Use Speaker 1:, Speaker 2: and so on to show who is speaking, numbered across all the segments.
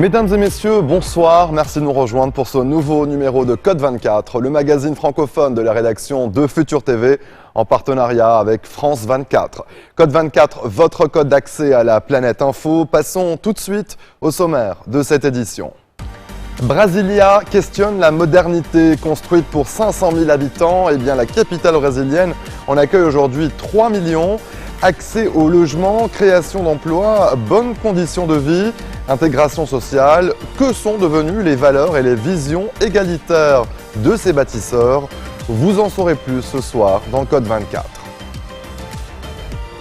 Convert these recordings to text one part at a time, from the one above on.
Speaker 1: Mesdames et messieurs, bonsoir, merci de nous rejoindre pour ce nouveau numéro de Code 24, le magazine francophone de la rédaction de Futur TV en partenariat avec France 24. Code 24, votre code d'accès à la planète info. Passons tout de suite au sommaire de cette édition. Brasilia questionne la modernité. Construite pour 500 000 habitants, la capitale brésilienne en accueille aujourd'hui 3 millions. Accès au logement, création d'emplois, bonnes conditions de vie, intégration sociale. Que sont devenues les valeurs et les visions égalitaires de ces bâtisseurs? Vous en saurez plus ce soir dans Code 24.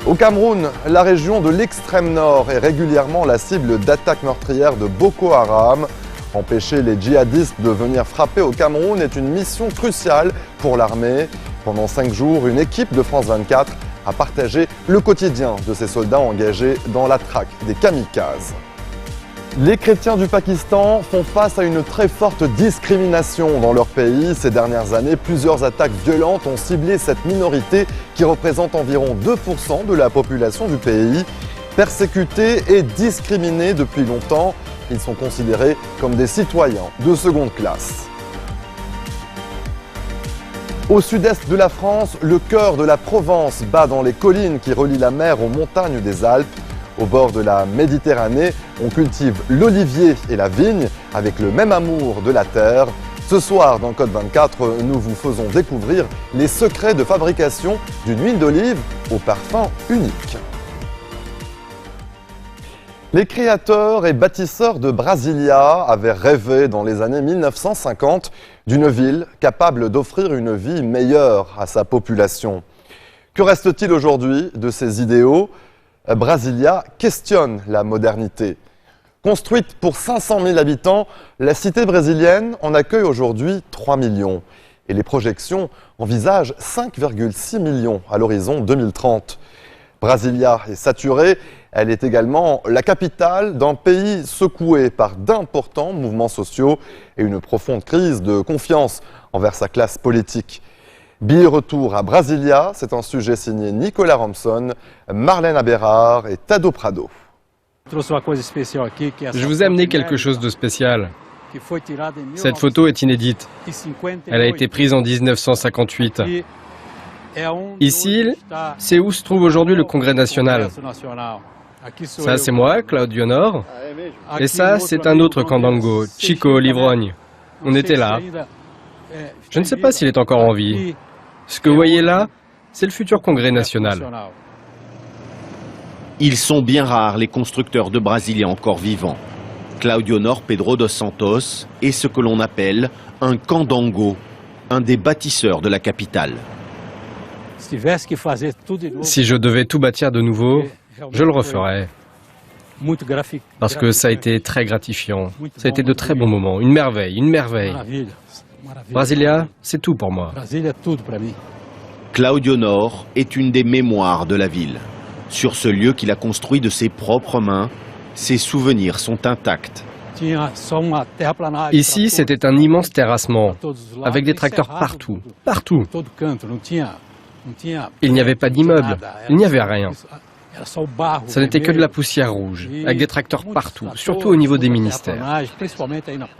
Speaker 1: Au Cameroun, la région de l'extrême nord est régulièrement la cible d'attaques meurtrières de Boko Haram. Empêcher les djihadistes de venir frapper au Cameroun est une mission cruciale pour l'armée. Pendant 5 jours, une équipe de France 24 a partagé le quotidien de ces soldats engagés dans la traque des kamikazes. Les chrétiens du Pakistan font face à une très forte discrimination dans leur pays. Ces dernières années, plusieurs attaques violentes ont ciblé cette minorité qui représente environ 2% de la population du pays. Persécutés et discriminés depuis longtemps, ils sont considérés comme des citoyens de seconde classe. Au sud-est de la France, le cœur de la Provence bat dans les collines qui relient la mer aux montagnes des Alpes. Au bord de la Méditerranée, on cultive l'olivier et la vigne avec le même amour de la terre. Ce soir, dans Code 24, nous vous faisons découvrir les secrets de fabrication d'une huile d'olive au parfum unique. Les créateurs et bâtisseurs de Brasilia avaient rêvé dans les années 1950 d'une ville capable d'offrir une vie meilleure à sa population. Que reste-t-il aujourd'hui de ces idéaux? Brasilia questionne la modernité. Construite pour 500 000 habitants, la cité brésilienne en accueille aujourd'hui 3 millions. Et les projections envisagent 5,6 millions à l'horizon 2030. Brasilia est saturée. Elle est également la capitale d'un pays secoué par d'importants mouvements sociaux et une profonde crise de confiance envers sa classe politique. Retour à Brasilia, c'est un sujet signé Nicolas Ramson, Marlène Aberard et Tado Prado.
Speaker 2: Je vous ai amené quelque chose de spécial. Cette photo est inédite. Elle a été prise en 1958. Ici, c'est où se trouve aujourd'hui le Congrès national. Ça, c'est moi, Claudio Nor. Et ça, c'est un autre candango, Chico Livrogne. On était là. Je ne sais pas s'il est encore en vie. Ce que vous voyez là, c'est le futur Congrès national.
Speaker 3: Ils sont bien rares, les constructeurs de Brasilia encore vivants. Claudio Nor Pedro dos Santos est ce que l'on appelle un candango, un des bâtisseurs de la capitale.
Speaker 2: Si je devais tout bâtir de nouveau, je le referais. Parce que ça a été très gratifiant. Ça a été de très bons moments. Une merveille, une merveille. Brasilia, c'est tout pour moi.
Speaker 3: Claudio Nor est une des mémoires de la ville. Sur ce lieu qu'il a construit de ses propres mains, ses souvenirs sont intacts.
Speaker 2: Ici, c'était un immense terrassement, avec des tracteurs partout, partout. Il n'y avait pas d'immeuble, il n'y avait rien. Ça n'était que de la poussière rouge, avec des tracteurs partout, surtout au niveau des ministères.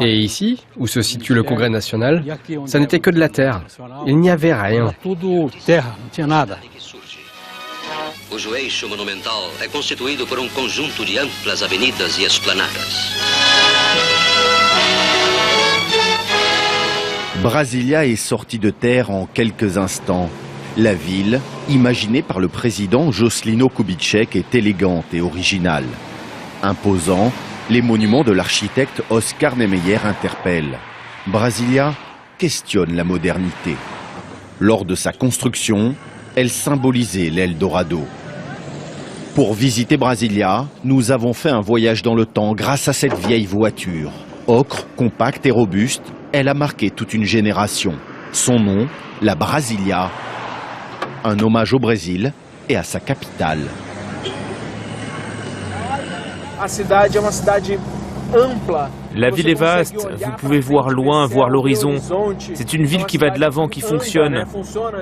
Speaker 2: Et ici, où se situe le Congrès national, ça n'était que de la terre. Il n'y avait rien.
Speaker 4: O eixo monumental é constituído por conjunto de amplas avenidas e esplanadas.
Speaker 3: Brasilia est sortie de terre en quelques instants. La ville, imaginée par le président Juscelino Kubitschek, est élégante et originale. Imposant, les monuments de l'architecte Oscar Niemeyer interpellent. Brasilia questionne la modernité. Lors de sa construction, elle symbolisait l'Eldorado. Pour visiter Brasilia, nous avons fait un voyage dans le temps grâce à cette vieille voiture. Ocre, compacte et robuste, elle a marqué toute une génération. Son nom, la Brasilia, un hommage au Brésil et à sa capitale.
Speaker 5: La ville est vaste, vous pouvez voir loin, voir l'horizon. C'est une ville qui va de l'avant, qui fonctionne.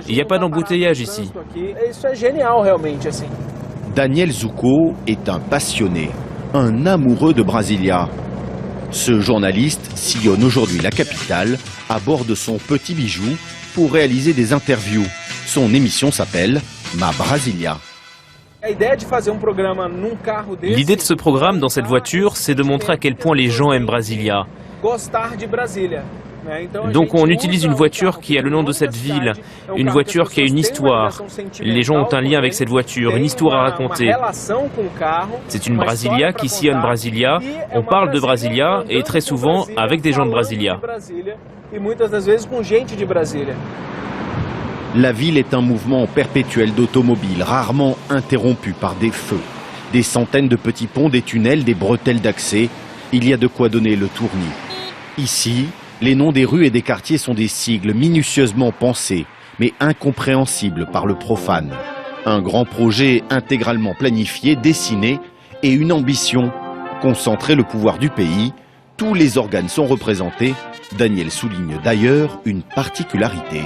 Speaker 5: Il n'y a pas d'embouteillage ici.
Speaker 3: Daniel Zucco est un passionné, un amoureux de Brasilia. Ce journaliste sillonne aujourd'hui la capitale à bord de son petit bijou pour réaliser des interviews. Son émission s'appelle Ma Brasilia.
Speaker 5: L'idée de ce programme dans cette voiture, c'est de montrer à quel point les gens aiment Brasilia. Donc on utilise une voiture qui a le nom de cette ville, une voiture qui a une histoire. Les gens ont un lien avec cette voiture, une histoire à raconter. C'est une Brasilia qui sillonne Brasilia, on parle de Brasilia et très souvent avec des gens de Brasilia.
Speaker 3: La ville est un mouvement perpétuel d'automobiles, rarement interrompu par des feux. Des centaines de petits ponts, des tunnels, des bretelles d'accès. Il y a de quoi donner le tournis. Ici, les noms des rues et des quartiers sont des sigles minutieusement pensés, mais incompréhensibles par le profane. Un grand projet intégralement planifié, dessiné, et une ambition, concentrer le pouvoir du pays. Tous les organes sont représentés. Daniel souligne d'ailleurs une particularité.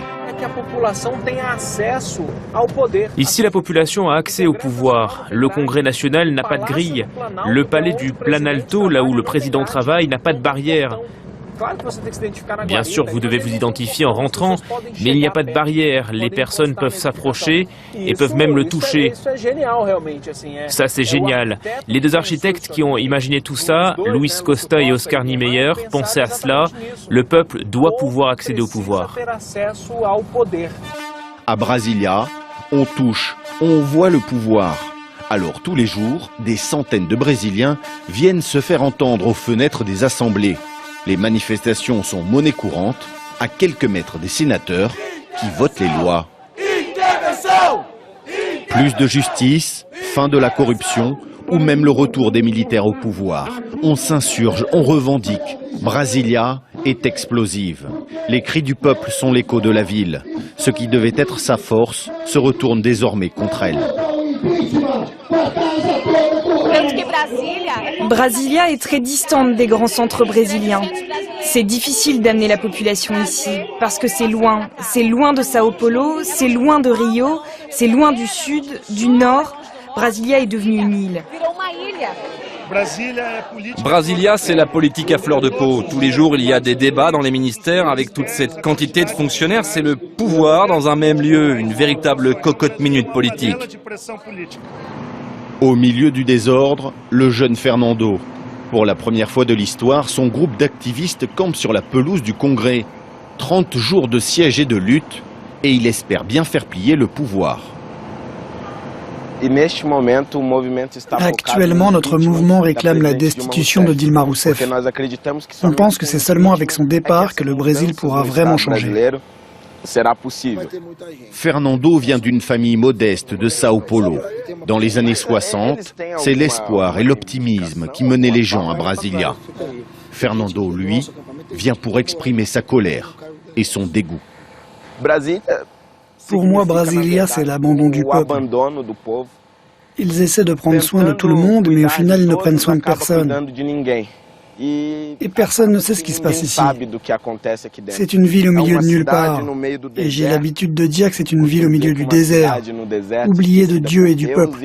Speaker 5: Ici, la population a accès au pouvoir. Le Congrès national n'a pas de grille. Le palais du Planalto, là où le président travaille, n'a pas de barrière. Bien sûr, vous devez vous identifier en rentrant, mais il n'y a pas de barrière. Les personnes peuvent s'approcher et peuvent même le toucher. Ça, c'est génial. Les deux architectes qui ont imaginé tout ça, Luis Costa et Oscar Niemeyer, pensaient à cela. Le peuple doit pouvoir accéder au pouvoir.
Speaker 3: À Brasilia, on touche, on voit le pouvoir. Alors tous les jours, des centaines de Brésiliens viennent se faire entendre aux fenêtres des assemblées. Les manifestations sont monnaie courante, à quelques mètres des sénateurs qui votent les lois. Plus de justice, fin de la corruption ou même le retour des militaires au pouvoir. On s'insurge, on revendique. Brasilia est explosive. Les cris du peuple sont l'écho de la ville. Ce qui devait être sa force se retourne désormais contre elle.
Speaker 6: Brasilia est très distante des grands centres brésiliens. C'est difficile d'amener la population ici, parce que c'est loin. C'est loin de Sao Paulo, c'est loin de Rio, c'est loin du sud, du nord. Brasilia est devenue une île.
Speaker 7: Brasilia, c'est la politique à fleur de peau. Tous les jours, il y a des débats dans les ministères avec toute cette quantité de fonctionnaires. C'est le pouvoir dans un même lieu, une véritable cocotte-minute politique.
Speaker 3: Au milieu du désordre, le jeune Fernando. Pour la première fois de l'histoire, son groupe d'activistes campe sur la pelouse du Congrès. 30 jours de siège et de lutte, et il espère bien faire plier le pouvoir.
Speaker 8: Actuellement, notre mouvement réclame la destitution de Dilma Rousseff. On pense que c'est seulement avec son départ que le Brésil pourra vraiment changer.
Speaker 3: Fernando vient d'une famille modeste de Sao Paulo. Dans les années 60, c'est l'espoir et l'optimisme qui menaient les gens à Brasilia. Fernando, lui, vient pour exprimer sa colère et son dégoût.
Speaker 8: Pour moi, Brasilia, c'est l'abandon du peuple. Ils essaient de prendre soin de tout le monde, mais au final, ils ne prennent soin de personne. Et personne ne sait ce qui se passe ici. C'est une ville au milieu de nulle part. Et j'ai l'habitude de dire que c'est une ville au milieu du désert, oubliée de Dieu et du peuple.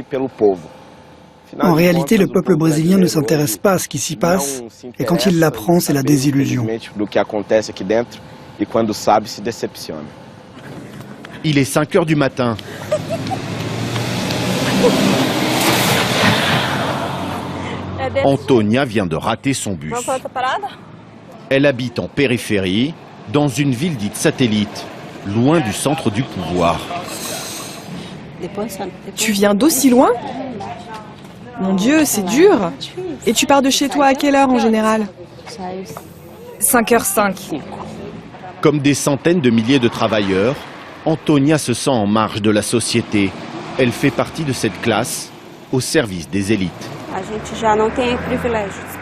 Speaker 8: En réalité, le peuple brésilien ne s'intéresse pas à ce qui s'y passe, et quand il l'apprend, c'est la désillusion.
Speaker 3: Il est 5 heures du matin. Antonia vient de rater son bus. Elle habite en périphérie, dans une ville dite satellite, loin du centre du pouvoir.
Speaker 6: Tu viens d'aussi loin? Mon Dieu, c'est dur. Et tu pars de chez toi à quelle heure en général? 5h05.
Speaker 3: Comme des centaines de milliers de travailleurs, Antonia se sent en marge de la société. Elle fait partie de cette classe au service des élites.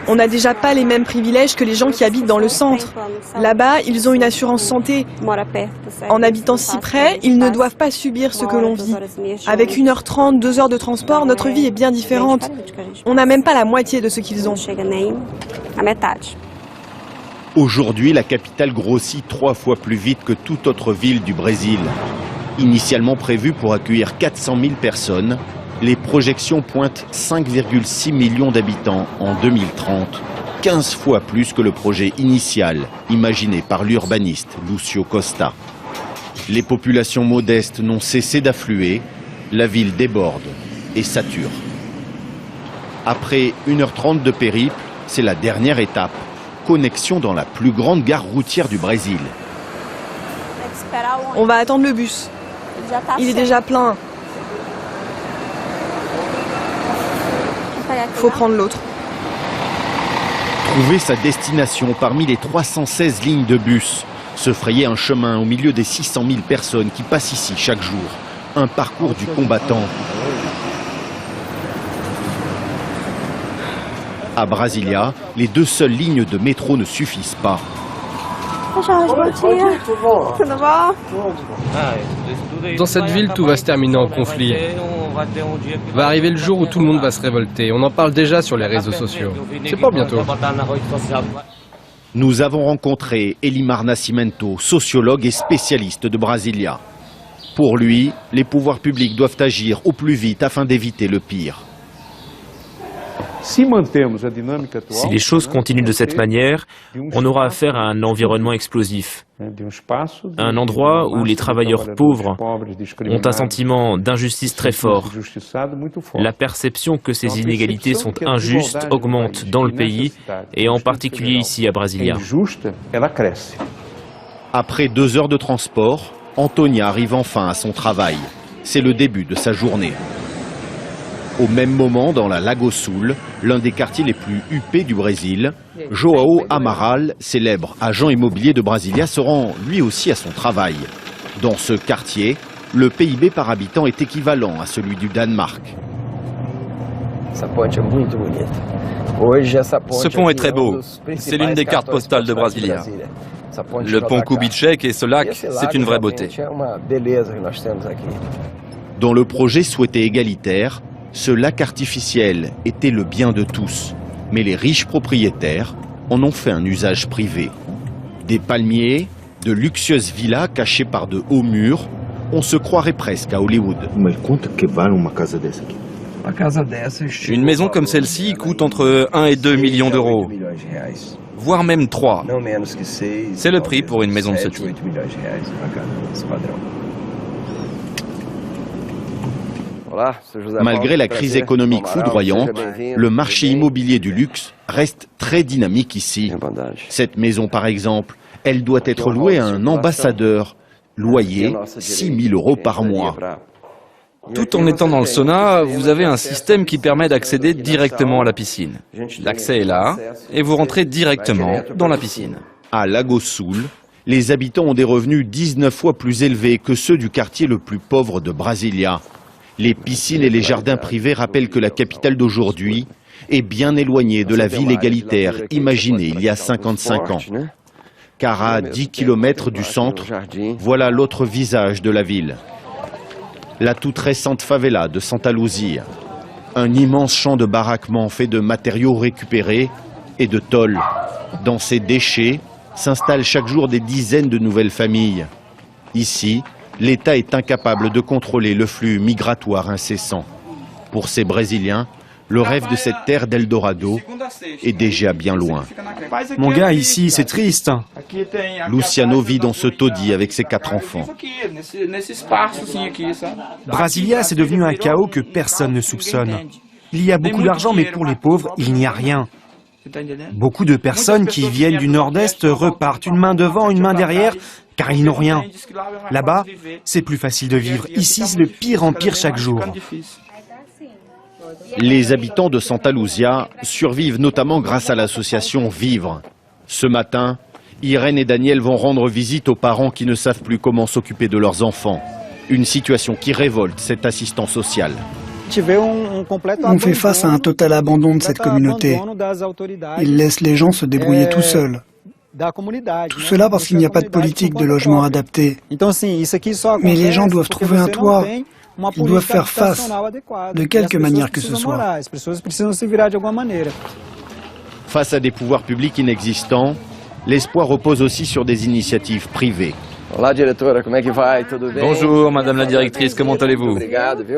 Speaker 6: On n'a déjà pas les mêmes privilèges que les gens qui habitent dans le centre. Là-bas, ils ont une assurance santé. En habitant si près, ils ne doivent pas subir ce que l'on vit. Avec 1h30, 2 heures de transport, notre vie est bien différente. On n'a même pas la moitié de ce qu'ils ont.
Speaker 3: Aujourd'hui, la capitale grossit 3 fois plus vite que toute autre ville du Brésil. Initialement prévue pour accueillir 400 000 personnes, les projections pointent 5,6 millions d'habitants en 2030. 15 fois plus que le projet initial, imaginé par l'urbaniste Lúcio Costa. Les populations modestes n'ont cessé d'affluer, la ville déborde et sature. Après 1h30 de périple, c'est la dernière étape, connexion dans la plus grande gare routière du Brésil.
Speaker 6: On va attendre le bus. Il est déjà plein. Faut prendre l'autre.
Speaker 3: Trouver sa destination parmi les 316 lignes de bus, se frayer un chemin au milieu des 600 000 personnes qui passent ici chaque jour. Un parcours du combattant. À Brasilia, les 2 seules lignes de métro ne suffisent pas.
Speaker 2: Dans cette ville, tout va se terminer en conflit. Va arriver le jour où tout le monde va se révolter. On en parle déjà sur les réseaux sociaux. C'est pas bientôt.
Speaker 3: Nous avons rencontré Elimar Nascimento, sociologue et spécialiste de Brasilia. Pour lui, les pouvoirs publics doivent agir au plus vite afin d'éviter le pire.
Speaker 5: Si les choses continuent de cette manière, on aura affaire à un environnement explosif. Un endroit où les travailleurs pauvres ont un sentiment d'injustice très fort. La perception que ces inégalités sont injustes augmente dans le pays, et en particulier ici à Brasilia.
Speaker 3: Après 2 heures de transport, Antonia arrive enfin à son travail. C'est le début de sa journée. Au même moment, dans la Lagoa Sul, l'un des quartiers les plus huppés du Brésil, João Amaral, célèbre agent immobilier de Brasilia, se rend lui aussi à son travail. Dans ce quartier, le PIB par habitant est équivalent à celui du Danemark.
Speaker 7: Ce pont est très beau. C'est l'une des cartes postales de Brasilia. Le pont Kubitschek et ce lac, c'est une vraie beauté.
Speaker 3: Dans le projet souhaité égalitaire, ce lac artificiel était le bien de tous, mais les riches propriétaires en ont fait un usage privé. Des palmiers, de luxueuses villas cachées par de hauts murs, on se croirait presque à Hollywood.
Speaker 7: Une maison comme celle-ci coûte entre 1 et 2 millions d'euros, voire même 3. C'est le prix pour une maison de ce type.
Speaker 3: Malgré la crise économique foudroyante, le marché immobilier du luxe reste très dynamique ici. Cette maison, par exemple, elle doit être louée à un ambassadeur. Loyer, 6 000 euros par mois.
Speaker 7: Tout en étant dans le sauna, vous avez un système qui permet d'accéder directement à la piscine. L'accès est là, et vous rentrez directement dans la piscine.
Speaker 3: À Lagoa Sul, les habitants ont des revenus 19 fois plus élevés que ceux du quartier le plus pauvre de Brasilia. Les piscines et les jardins privés rappellent que la capitale d'aujourd'hui est bien éloignée de la ville égalitaire imaginée il y a 55 ans. Car à 10 km du centre, voilà l'autre visage de la ville. La toute récente favela de Santa Luzia. Un immense champ de baraquements fait de matériaux récupérés et de tôles. Dans ces déchets s'installent chaque jour des dizaines de nouvelles familles. Ici, l'État est incapable de contrôler le flux migratoire incessant. Pour ces Brésiliens, le rêve de cette terre d'Eldorado est déjà bien loin.
Speaker 9: Mon gars, ici, c'est triste.
Speaker 3: Luciano vit dans ce taudis avec ses 4 enfants.
Speaker 9: Brasilia, c'est devenu un chaos que personne ne soupçonne. Il y a beaucoup d'argent, mais pour les pauvres, il n'y a rien. Beaucoup de personnes qui viennent du nord-est repartent une main devant, une main derrière, car ils n'ont rien. Là-bas, c'est plus facile de vivre. Ici, c'est de pire en pire chaque jour.
Speaker 3: Les habitants de Santa Luzia survivent notamment grâce à l'association Vivre. Ce matin, Irène et Daniel vont rendre visite aux parents qui ne savent plus comment s'occuper de leurs enfants. Une situation qui révolte cet assistant social.
Speaker 8: On fait face à un total abandon de cette communauté. Ils laissent les gens se débrouiller tout seuls. Tout cela parce qu'il n'y a pas de politique de logement adaptée. Mais les gens doivent trouver un toit. Ils doivent faire face, de quelque manière que ce soit.
Speaker 3: Face à des pouvoirs publics inexistants, l'espoir repose aussi sur des initiatives privées.
Speaker 7: Bonjour, madame la directrice, comment allez-vous?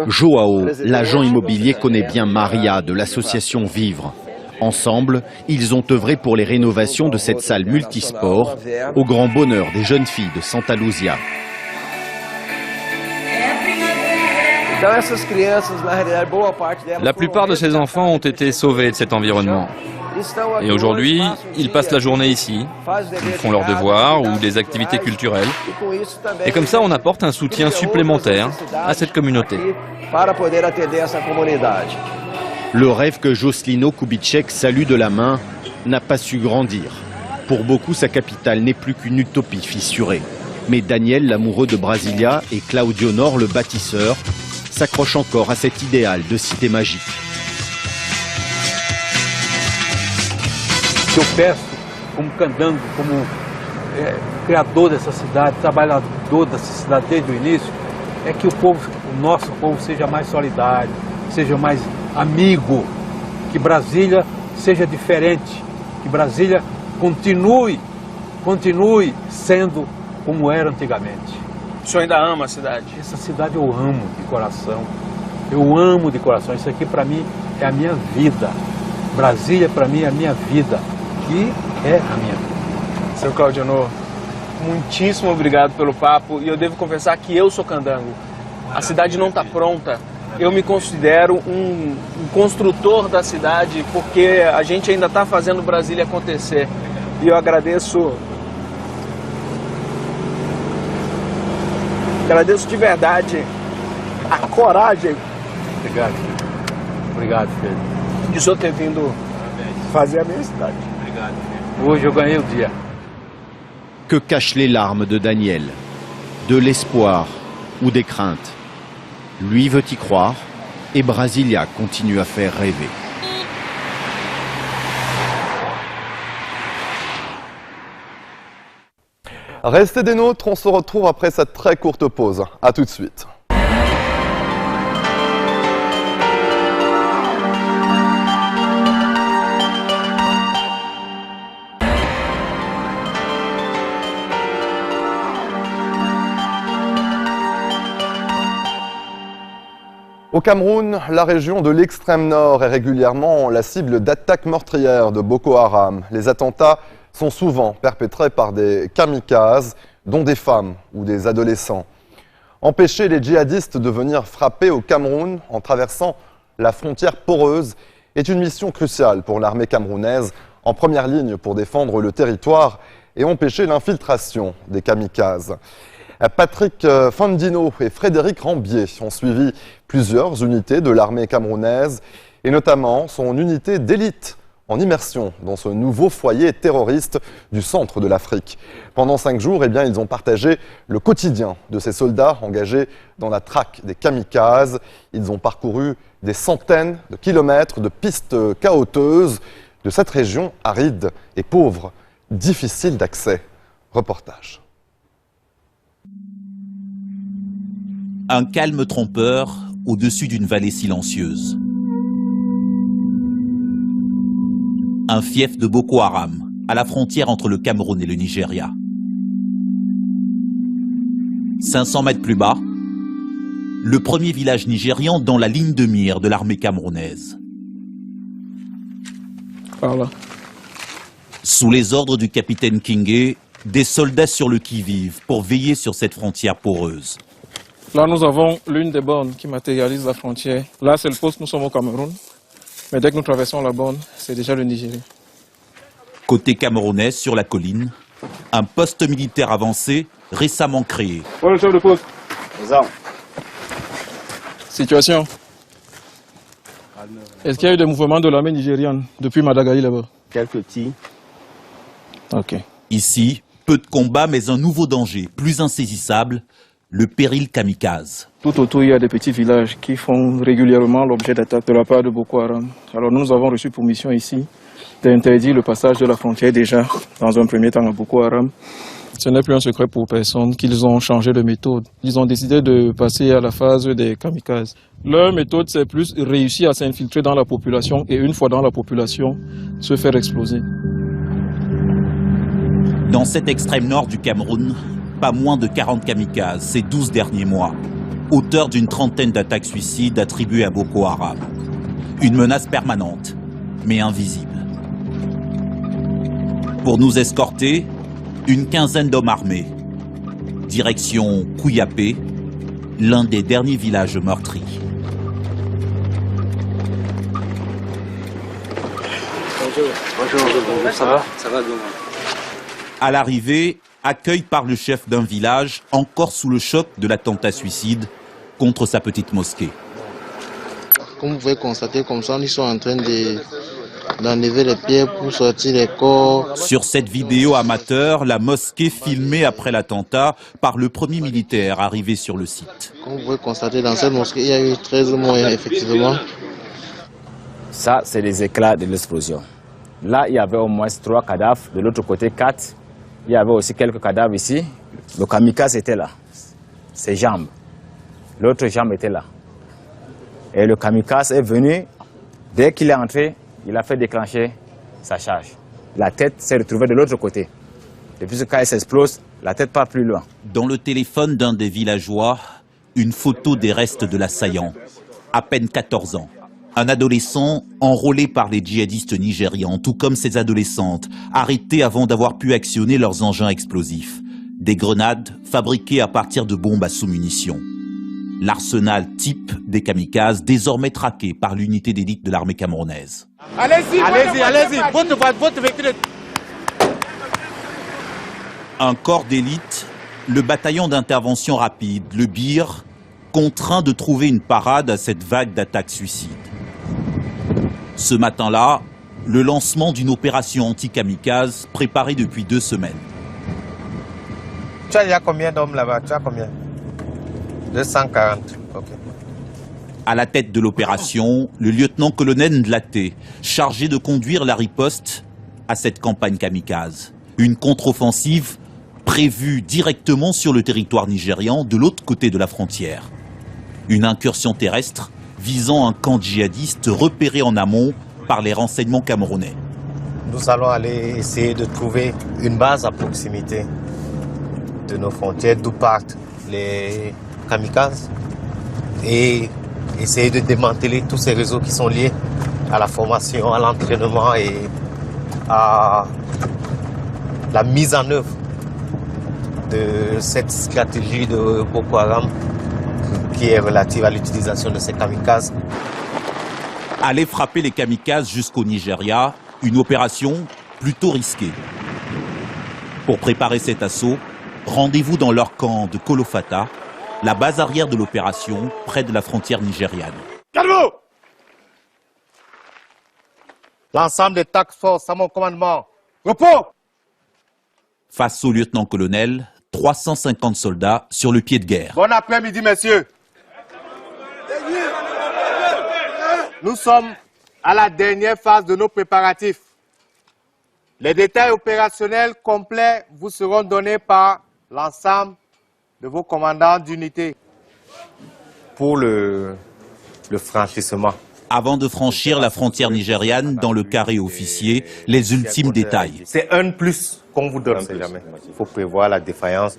Speaker 3: Joao, l'agent immobilier, connaît bien Maria de l'association Vivre. Ensemble, ils ont œuvré pour les rénovations de cette salle multisport, au grand bonheur des jeunes filles de Santa Luzia.
Speaker 7: La plupart de ces enfants ont été sauvés de cet environnement. Et aujourd'hui, ils passent la journée ici, ils font leurs devoirs ou des activités culturelles. Et comme ça, on apporte un soutien supplémentaire à cette communauté.
Speaker 3: Le rêve que Jocelino Kubitschek salue de la main n'a pas su grandir. Pour beaucoup, sa capitale n'est plus qu'une utopie fissurée. Mais Daniel, l'amoureux de Brasilia, et Claudio Nor, le bâtisseur, s'accrochent encore à cet idéal de cité magique.
Speaker 10: Eu peço, como Candango, como criador dessa cidade, trabalhador dessa cidade desde o início, é que o nosso povo seja mais solidário, seja mais amigo, que Brasília seja diferente, que Brasília continue sendo como era antigamente.
Speaker 11: O senhor ainda ama a cidade?
Speaker 10: Essa cidade eu amo de coração. Eu amo de coração. Isso aqui para mim é a minha vida. Brasília para mim é a minha vida. Que é a minha vida.
Speaker 11: Seu Claudio Nor, muitíssimo obrigado pelo papo. E eu devo confessar que eu sou candango. A cidade não está pronta. Eu me considero um construtor da cidade porque a gente ainda está fazendo Brasília acontecer. E eu agradeço de verdade a coragem.
Speaker 10: Obrigado, filho. Obrigado, filho.
Speaker 11: De o senhor ter vindo fazer a minha cidade.
Speaker 10: Obrigado, filho. Hoje eu ganhei o dia.
Speaker 3: Que cachent les larmes de Daniel? De l'espoir ou des craintes? Lui veut y croire et Brasilia continue à faire rêver.
Speaker 1: Restez des nôtres, on se retrouve après cette très courte pause. A tout de suite. Au Cameroun, la région de l'extrême nord est régulièrement la cible d'attaques meurtrières de Boko Haram. Les attentats sont souvent perpétrés par des kamikazes, dont des femmes ou des adolescents. Empêcher les djihadistes de venir frapper au Cameroun en traversant la frontière poreuse est une mission cruciale pour l'armée camerounaise, en première ligne pour défendre le territoire et empêcher l'infiltration des kamikazes. Patrick Fandino et Frédéric Rambier ont suivi plusieurs unités de l'armée camerounaise et notamment son unité d'élite en immersion dans ce nouveau foyer terroriste du centre de l'Afrique. Pendant 5 jours, ils ont partagé le quotidien de ces soldats engagés dans la traque des kamikazes. Ils ont parcouru des centaines de kilomètres de pistes caoteuses de cette région aride et pauvre, difficile d'accès. Reportage.
Speaker 12: Un calme trompeur au-dessus d'une vallée silencieuse. Un fief de Boko Haram, à la frontière entre le Cameroun et le Nigeria. 500 mètres plus bas, le premier village nigérian dans la ligne de mire de l'armée camerounaise.
Speaker 11: Voilà.
Speaker 12: Sous les ordres du capitaine Kingé, des soldats sur le qui-vive pour veiller sur cette frontière poreuse.
Speaker 11: Là, nous avons l'une des bornes qui matérialise la frontière. Là, c'est le poste, nous sommes au Cameroun. Mais dès que nous traversons la borne, c'est déjà le Nigeria.
Speaker 12: Côté camerounais, sur la colline, un poste militaire avancé récemment créé.
Speaker 11: Voilà le chef de poste. Situation. Est-ce qu'il y a eu des mouvements de l'armée nigériane depuis Madagali là-bas?
Speaker 13: Quelques petits.
Speaker 11: Ok.
Speaker 12: Ici, peu de combats, mais un nouveau danger, plus insaisissable, le péril kamikaze.
Speaker 11: Tout autour, il y a des petits villages qui font régulièrement l'objet d'attaques de la part de Boko Haram. Alors nous avons reçu pour mission ici d'interdire le passage de la frontière déjà, dans un premier temps à Boko Haram. Ce n'est plus un secret pour personne qu'ils ont changé de méthode. Ils ont décidé de passer à la phase des kamikazes. Leur méthode, c'est plus réussir à s'infiltrer dans la population et une fois dans la population, se faire exploser.
Speaker 12: Dans cet extrême nord du Cameroun, pas moins de 40 kamikazes ces 12 derniers mois, auteur d'une trentaine d'attaques suicides attribuées à Boko Haram. Une menace permanente, mais invisibles. Pour nous escorter, une quinzaine d'hommes armés. Direction Kouyapé, l'un des derniers villages meurtris.
Speaker 13: Bonjour, ça va? Ça va bien.
Speaker 12: À l'arrivée, accueil par le chef d'un village encore sous le choc de l'attentat suicide contre sa petite mosquée.
Speaker 14: Comme vous pouvez constater, comme ça, ils sont en train d'enlever les pierres pour sortir les corps.
Speaker 12: Sur cette vidéo amateur, la mosquée filmée après l'attentat par le premier militaire arrivé sur le site.
Speaker 14: Comme vous pouvez constater, dans cette mosquée, il y a eu 13 morts, effectivement.
Speaker 15: Ça, c'est les éclats de l'explosion. Là, il y avait au moins 3 cadavres. De l'autre côté, 4. Il y avait aussi quelques cadavres ici. Le kamikaze était là. Ses jambes. L'autre jambe était là. Et le kamikaze est venu. Dès qu'il est entré, il a fait déclencher sa charge. La tête s'est retrouvée de l'autre côté. Depuis que quand elle s'explose, la tête part plus loin.
Speaker 12: Dans le téléphone d'un des villageois, une photo des restes de l'assaillant. À peine 14 ans. Un adolescent enrôlé par les djihadistes nigérians, tout comme ces adolescentes, arrêtées avant d'avoir pu actionner leurs engins explosifs. Des grenades fabriquées à partir de bombes à sous-munitions. L'arsenal type des kamikazes, désormais traqué par l'unité d'élite de l'armée camerounaise.
Speaker 13: Allez-y, votre véhicule.
Speaker 12: Un corps d'élite, le bataillon d'intervention rapide, le BIR, contraint de trouver une parade à cette vague d'attaques suicides. Ce matin-là, le lancement d'une opération anti-kamikaze préparée depuis 2 semaines.
Speaker 14: Tu as combien d'hommes là-bas? Tu as combien? 240. Ok.
Speaker 12: À la tête de l'opération, le lieutenant-colonel Ndlaté, chargé de conduire la riposte à cette campagne kamikaze. Une contre-offensive prévue directement sur le territoire nigérian, de l'autre côté de la frontière. Une incursion terrestre visant un camp djihadiste repéré en amont par les renseignements camerounais.
Speaker 14: Nous allons aller essayer de trouver une base à proximité de nos frontières, d'où partent les kamikazes, et essayer de démanteler tous ces réseaux qui sont liés à la formation, à l'entraînement et à la mise en œuvre de cette stratégie de Boko Haram qui est relative à l'utilisation de ces kamikazes.
Speaker 12: Aller frapper les kamikazes jusqu'au Nigeria, une opération plutôt risquée. Pour préparer cet assaut, rendez-vous dans leur camp de Kolofata, la base arrière de l'opération, près de la frontière nigériane.
Speaker 14: Calme-vous! L'ensemble des task force à mon commandement. Repos!
Speaker 12: Face au lieutenant-colonel, 350 soldats sur le pied de guerre.
Speaker 14: Bon après-midi, messieurs. Nous sommes à la dernière phase de nos préparatifs. Les détails opérationnels complets vous seront donnés par l'ensemble de vos commandants d'unité pour le franchissement.
Speaker 12: Avant de franchir la frontière nigériane dans le carré officier, les ultimes détails.
Speaker 14: C'est un plus qu'on vous donne, jamais. Il faut prévoir la défaillance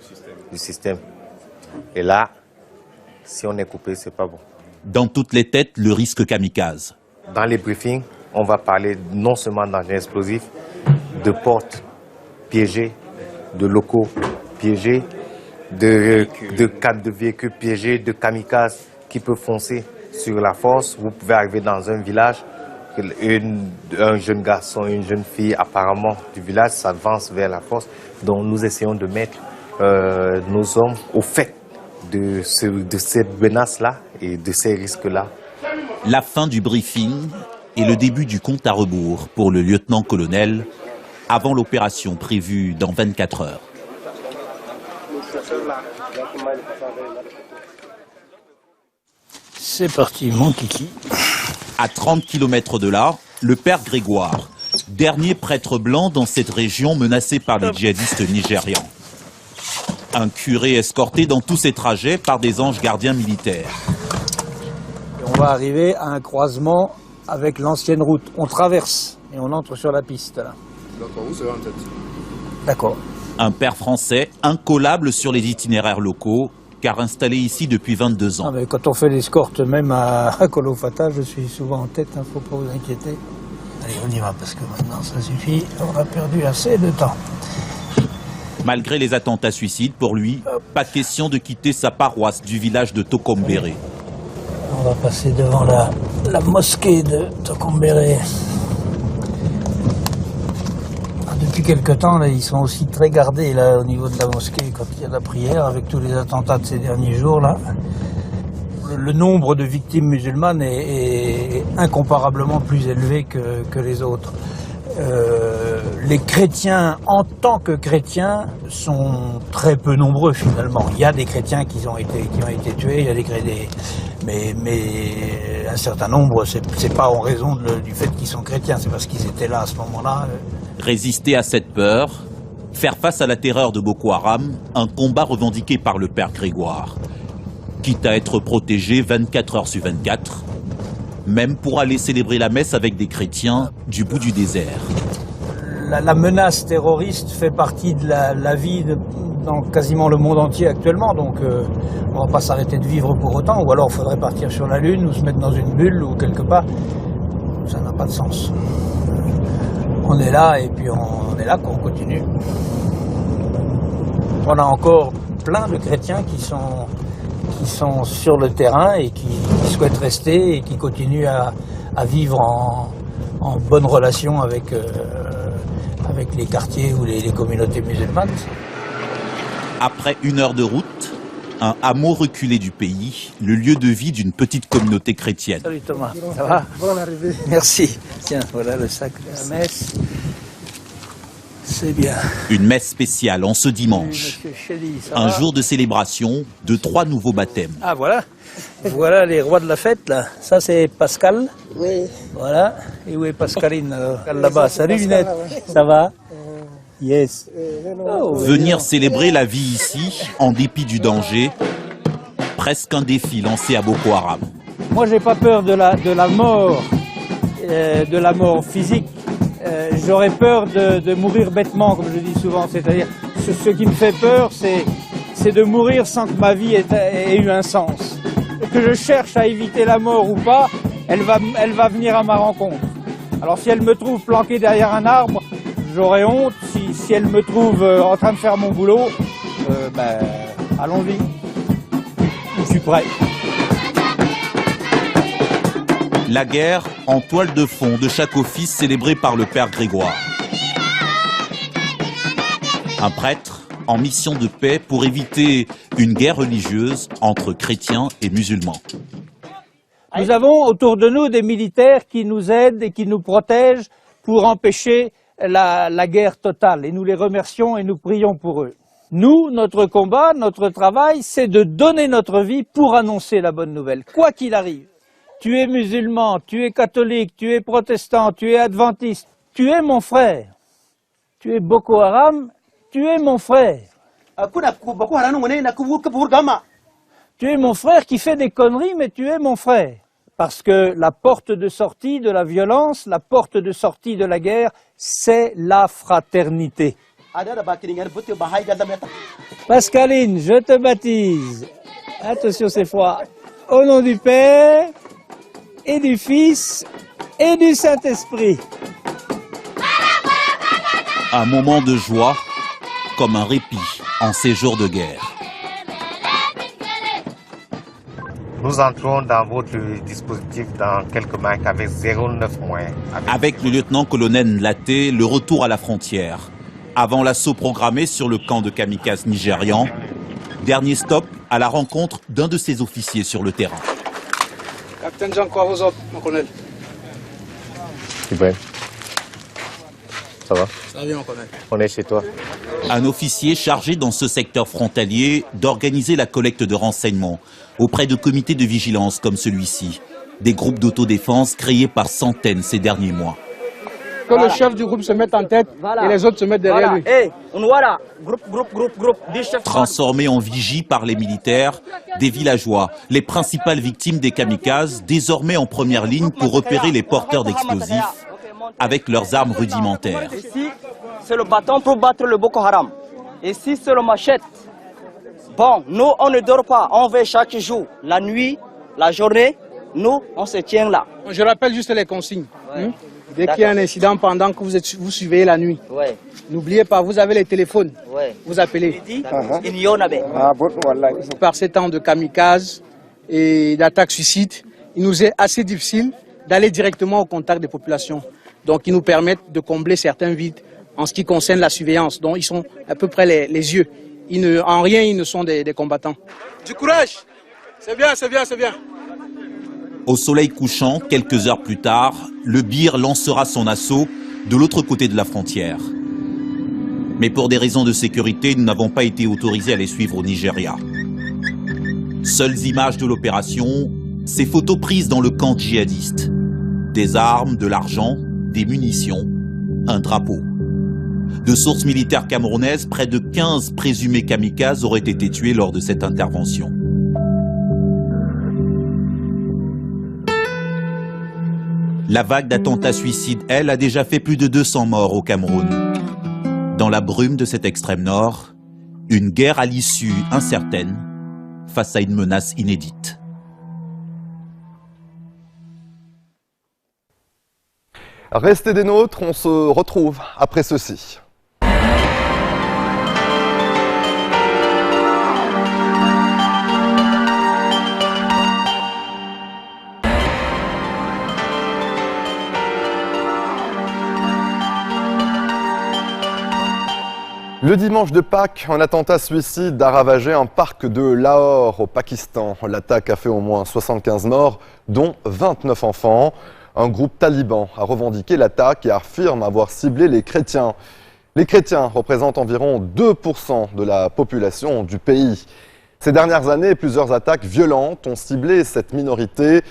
Speaker 14: du système. Et là, si on est coupé, c'est pas bon.
Speaker 12: Dans toutes les têtes, le risque kamikaze.
Speaker 14: Dans les briefings, on va parler non seulement d'engins explosifs, de portes piégées, de locaux piégés, de cadres de véhicules piégés, de kamikazes qui peuvent foncer sur la force. Vous pouvez arriver dans un village, un jeune garçon, une jeune fille apparemment du village s'avance vers la force. Donc nous essayons de mettre nos hommes au fait de cette menace-là et de ces risques-là.
Speaker 12: La fin du briefing et le début du compte à rebours pour le lieutenant-colonel avant l'opération prévue dans 24 heures.
Speaker 16: C'est parti, mon kiki.
Speaker 12: À 30 km de là, le père Grégoire, dernier prêtre blanc dans cette région menacée par les djihadistes nigérians. Un curé escorté dans tous ses trajets par des anges gardiens militaires.
Speaker 16: On va arriver à un croisement avec l'ancienne route. On traverse et on entre sur la piste là.
Speaker 11: D'accord, vous serez en tête.
Speaker 16: D'accord.
Speaker 12: Un père français incollable sur les itinéraires locaux, car installé ici depuis 22 ans.
Speaker 16: Non, mais quand on fait l'escorte même à Kolofata, je suis souvent en tête, faut pas vous inquiéter. Allez, on y va, parce que maintenant ça suffit, on a perdu assez de temps.
Speaker 12: Malgré les attentats suicides, pour lui, pas question de quitter sa paroisse du village de Tokombéré.
Speaker 16: On va passer devant la mosquée de Tokombéré. Depuis quelque temps, là, ils sont aussi très gardés là, au niveau de la mosquée quand il y a la prière, avec tous les attentats de ces derniers jours. Là. Le nombre de victimes musulmanes est incomparablement plus élevé que les autres. Les chrétiens, en tant que chrétiens, sont très peu nombreux finalement. Il y a des chrétiens qui ont été tués, il y a mais un certain nombre, c'est pas en raison du fait qu'ils sont chrétiens, c'est parce qu'ils étaient là à ce moment-là.
Speaker 12: Résister à cette peur, faire face à la terreur de Boko Haram, un combat revendiqué par le père Grégoire. Quitte à être protégé 24 heures sur 24, même pour aller célébrer la messe avec des chrétiens du bout du désert.
Speaker 16: La menace terroriste fait partie de la vie dans quasiment le monde entier actuellement, donc on ne va pas s'arrêter de vivre pour autant, ou alors il faudrait partir sur la Lune ou se mettre dans une bulle ou quelque part. Ça n'a pas de sens. On est là et puis on est là qu'on continue. On a encore plein de chrétiens qui sont sur le terrain et qui souhaitent rester et qui continuent à vivre en bonne relation avec les quartiers ou les communautés musulmanes.
Speaker 12: Après 1 heure de route, un hameau reculé du pays, le lieu de vie d'une petite communauté chrétienne.
Speaker 16: Salut Thomas, ça va? Bonne arrivée. Merci. Tiens, voilà le sac de la messe. C'est bien.
Speaker 12: Une messe spéciale en ce dimanche. Un jour de célébration de 3 nouveaux baptêmes.
Speaker 16: Ah voilà. Voilà les rois de la fête là. Ça c'est Pascal.
Speaker 17: Oui.
Speaker 16: Voilà. Et où est Pascaline alors? Là-bas. Salut Lunette. Ça va? Yes.
Speaker 12: Venir célébrer la vie ici, en dépit du danger, presque un défi lancé à Boko Haram.
Speaker 16: Moi j'ai pas peur de la mort physique. J'aurais peur de mourir bêtement, comme je dis souvent. C'est-à-dire, ce qui me fait peur, c'est de mourir sans que ma vie ait eu un sens. Que je cherche à éviter la mort ou pas, elle va venir à ma rencontre. Alors si elle me trouve planqué derrière un arbre, j'aurai honte. Si elle me trouve en train de faire mon boulot, allons-y. Je suis prêt.
Speaker 12: La guerre en toile de fond de chaque office célébré par le père Grégoire. Un prêtre en mission de paix pour éviter une guerre religieuse entre chrétiens et musulmans.
Speaker 16: Nous avons autour de nous des militaires qui nous aident et qui nous protègent pour empêcher la guerre totale. Et nous les remercions et nous prions pour eux. Nous, notre combat, notre travail, c'est de donner notre vie pour annoncer la bonne nouvelle, quoi qu'il arrive. Tu es musulman, tu es catholique, tu es protestant, tu es adventiste, tu es mon frère. Tu es Boko Haram, tu es mon frère. Tu es mon frère qui fait des conneries, mais tu es mon frère. Parce que la porte de sortie de la violence, la porte de sortie de la guerre, c'est la fraternité. Pascaline, je te baptise. Attention, c'est froid. Au nom du Père, et du Fils, et du Saint-Esprit.
Speaker 12: Un moment de joie, comme un répit en ces jours de guerre.
Speaker 14: Nous entrons dans votre dispositif dans quelques manques avec 0,9 moins.
Speaker 12: Avec le lieutenant-colonel Nlaté, le retour à la frontière. Avant l'assaut programmé sur le camp de kamikazes nigérian, dernier stop à la rencontre d'un de ses officiers sur le terrain.
Speaker 10: Capitaine Jean, quoi vos autres, mon colonel?
Speaker 14: Ibrahim, ça va?
Speaker 10: Ça va bien, mon colonel.
Speaker 14: On est chez toi.
Speaker 12: Un officier chargé dans ce secteur frontalier d'organiser la collecte de renseignements auprès de comités de vigilance comme celui-ci, des groupes d'autodéfense créés par centaines ces derniers mois.
Speaker 10: Que le chef du groupe se mette en tête et les autres se mettent derrière lui.
Speaker 17: Hey, groupe.
Speaker 12: Transformés en vigie par les militaires, des villageois, les principales victimes des kamikazes, désormais en première ligne pour repérer les porteurs d'explosifs avec leurs armes rudimentaires.
Speaker 17: Ici, c'est le bâton pour battre le Boko Haram. Ici, c'est le machette. Bon, nous, on ne dort pas, on veille chaque jour. La nuit, la journée, nous, on se tient là.
Speaker 10: Je rappelle juste les consignes.
Speaker 18: Dès qu'il y a un incident pendant que vous surveillez la nuit, n'oubliez pas, vous avez les téléphones, vous appelez. Par ces temps de kamikazes et d'attaques suicides, il nous est assez difficile d'aller directement au contact des populations. Donc ils nous permettent de combler certains vides en ce qui concerne la surveillance, dont ils sont à peu près les yeux. En rien, ils ne sont des combattants. Du courage! C'est bien, c'est bien, c'est bien.
Speaker 12: Au soleil couchant, quelques heures plus tard, le BIR lancera son assaut de l'autre côté de la frontière. Mais pour des raisons de sécurité, nous n'avons pas été autorisés à les suivre au Nigeria. Seules images de l'opération, ces photos prises dans le camp djihadiste. Des armes, de l'argent, des munitions, un drapeau. De sources militaires camerounaises, près de 15 présumés kamikazes auraient été tués lors de cette intervention. La vague d'attentats suicides, elle, a déjà fait plus de 200 morts au Cameroun. Dans la brume de cet extrême nord, une guerre à l'issue incertaine face à une menace inédite.
Speaker 1: Restez des nôtres, on se retrouve après ceci. Le dimanche de Pâques, un attentat suicide a ravagé un parc de Lahore au Pakistan. L'attaque a fait au moins 75 morts, dont 29 enfants. Un groupe taliban a revendiqué l'attaque et affirme avoir ciblé les chrétiens. Les chrétiens représentent environ 2% de la population du pays. Ces dernières années, plusieurs attaques violentes ont ciblé cette minorité.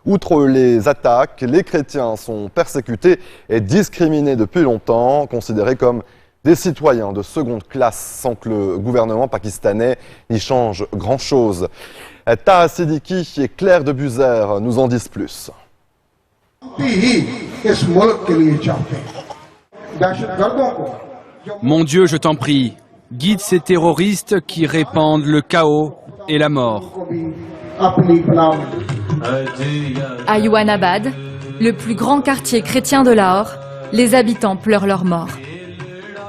Speaker 1: Outre les attaques, les chrétiens sont persécutés et discriminés depuis longtemps, considérés comme des citoyens de seconde classe, sans que le gouvernement pakistanais n'y change grand-chose. Taha Siddiqui et Claire de Buzer nous en disent plus.
Speaker 19: Mon Dieu, je t'en prie, guide ces terroristes qui répandent le chaos et la mort.
Speaker 20: À Yuanabad, le plus grand quartier chrétien de Lahore, les habitants pleurent leur mort.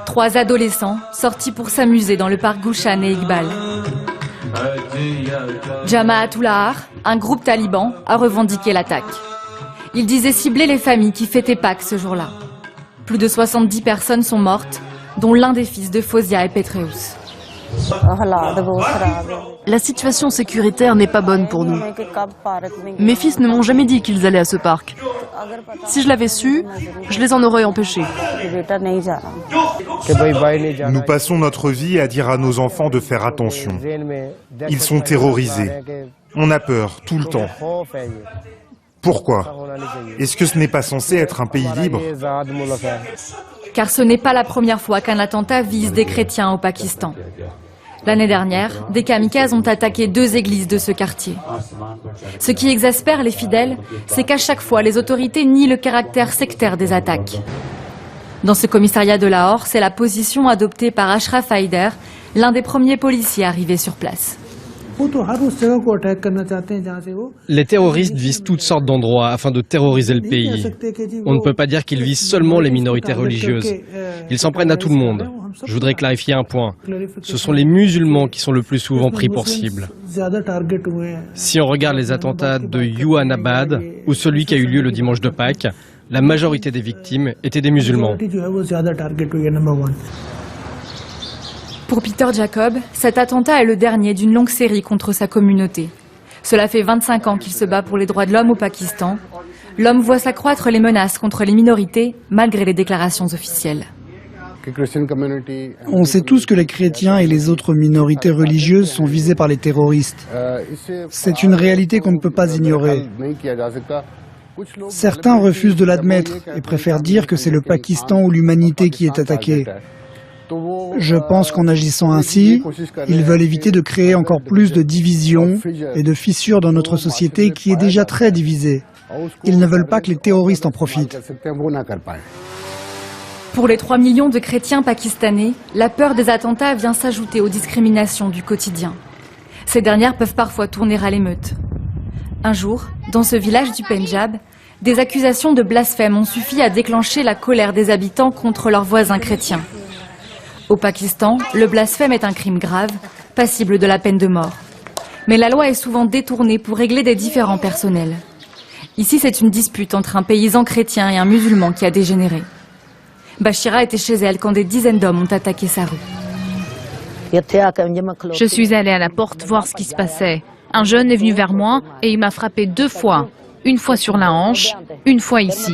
Speaker 20: 3 adolescents sortis pour s'amuser dans le parc Gulshan et Iqbal. Jama'atul Lahar, un groupe taliban, a revendiqué l'attaque. Il disait cibler les familles qui fêtaient Pâques ce jour-là. Plus de 70 personnes sont mortes, dont l'un des fils de Fozia et Petreus.
Speaker 21: La situation sécuritaire n'est pas bonne pour nous. Mes fils ne m'ont jamais dit qu'ils allaient à ce parc. Si je l'avais su, je les en aurais empêchés.
Speaker 22: Nous passons notre vie à dire à nos enfants de faire attention. Ils sont terrorisés. On a peur tout le temps. Pourquoi? Est-ce que ce n'est pas censé être un pays libre?
Speaker 20: Car ce n'est pas la première fois qu'un attentat vise des chrétiens au Pakistan. L'année dernière, des kamikazes ont attaqué 2 églises de ce quartier. Ce qui exaspère les fidèles, c'est qu'à chaque fois, les autorités nient le caractère sectaire des attaques. Dans ce commissariat de Lahore, c'est la position adoptée par Ashraf Haider, l'un des premiers policiers arrivés sur place.
Speaker 2: Les terroristes visent toutes sortes d'endroits afin de terroriser le pays. On ne peut pas dire qu'ils visent seulement les minorités religieuses. Ils s'en prennent à tout le monde. Je voudrais clarifier un point. Ce sont les musulmans qui sont le plus souvent pris pour cible. Si on regarde les attentats de Yuanabad ou celui qui a eu lieu le dimanche de Pâques, la majorité des victimes étaient des musulmans.
Speaker 20: Pour Peter Jacob, cet attentat est le dernier d'une longue série contre sa communauté. Cela fait 25 ans qu'il se bat pour les droits de l'homme au Pakistan. L'homme voit s'accroître les menaces contre les minorités, malgré les déclarations officielles.
Speaker 8: On sait tous que les chrétiens et les autres minorités religieuses sont visés par les terroristes. C'est une réalité qu'on ne peut pas ignorer. Certains refusent de l'admettre et préfèrent dire que c'est le Pakistan ou l'humanité qui est attaquée. Je pense qu'en agissant ainsi, ils veulent éviter de créer encore plus de divisions et de fissures dans notre société qui est déjà très divisée. Ils ne veulent pas que les terroristes en profitent.
Speaker 20: Pour les 3 millions de chrétiens pakistanais, la peur des attentats vient s'ajouter aux discriminations du quotidien. Ces dernières peuvent parfois tourner à l'émeute. Un jour, dans ce village du Pendjab, Des accusations de blasphème ont suffi à déclencher la colère des habitants contre leurs voisins chrétiens. Au Pakistan, le blasphème est un crime grave, passible de la peine de mort. Mais la loi est souvent détournée pour régler des différends personnels. Ici, c'est une dispute entre un paysan chrétien et un musulman qui a dégénéré. Bashira était chez elle quand des dizaines d'hommes ont attaqué sa rue.
Speaker 4: Je suis allée à la porte voir ce qui se passait. Un jeune est venu vers moi et il m'a frappé 2 fois. Une fois sur la hanche, une fois ici.